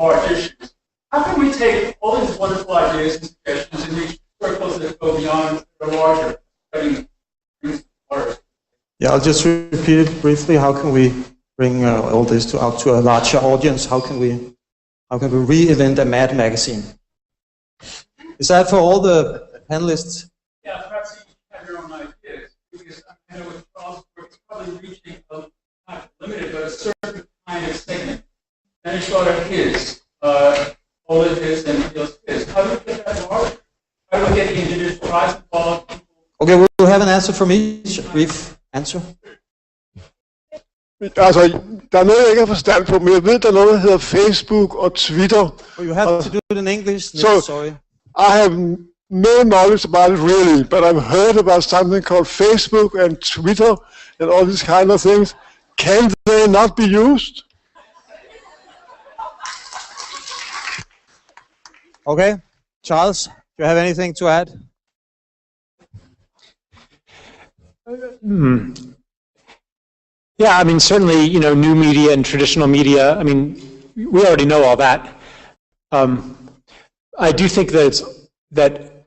large issues. How can we take all these wonderful ideas and suggestions and reach circles that go beyond the larger? Yeah, I'll just repeat it briefly. How can we bring all this out to a larger audience? How can we reinvent a Mad magazine? Is that for all the panelists? Yeah, perhaps you have your own ideas, because I know with Charles' work, it's probably reaching not limited, but a certain kind of segment. Then it's sort of his, all of his and feels his. How do we get that larger? How do we get the individual rise involved? Okay, we'll have an answer from each. A brief answer. Altså, der er noget, jeg ikke har forstand på, men jeg ved, der er noget, der hedder Facebook og Twitter. Oh, you have to do it in English? So, sorry. I have no knowledge about it really, but I've heard about something called Facebook and Twitter and all these kind of things. Can they not be used? Okay. Charles, do you have anything to add? Yeah, I mean, certainly, you know, new media and traditional media, I mean, we already know all that. I do think that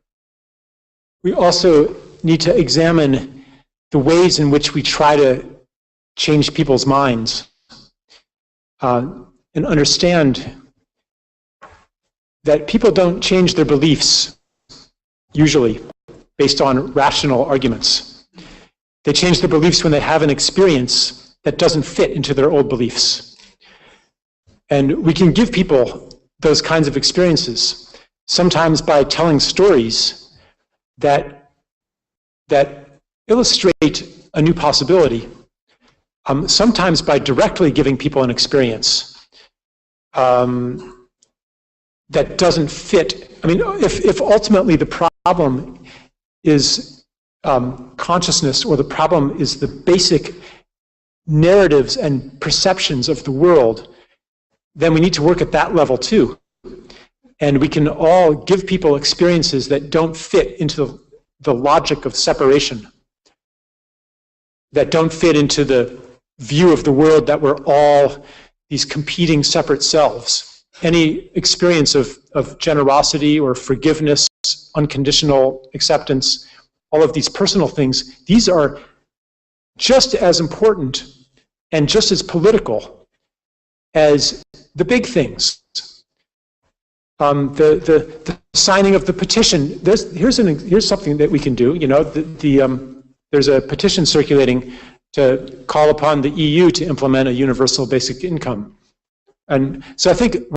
we also need to examine the ways in which we try to change people's minds and understand that people don't change their beliefs, usually, based on rational arguments. They change their beliefs when they have an experience that doesn't fit into their old beliefs. And we can give people those kinds of experiences, sometimes by telling stories that illustrate a new possibility, sometimes by directly giving people an experience that doesn't fit. I mean, if ultimately the problem is consciousness, or the problem is the basic narratives and perceptions of the world, then we need to work at that level too. And we can all give people experiences that don't fit into the logic of separation, that don't fit into the view of the world that we're all these competing separate selves. Any experience of generosity or forgiveness, unconditional acceptance, all of these personal things, these are just as important and just as political as the big things. The signing of the petition. Here's something that we can do. You know, there's a petition circulating to call upon the EU to implement a universal basic income, and so I think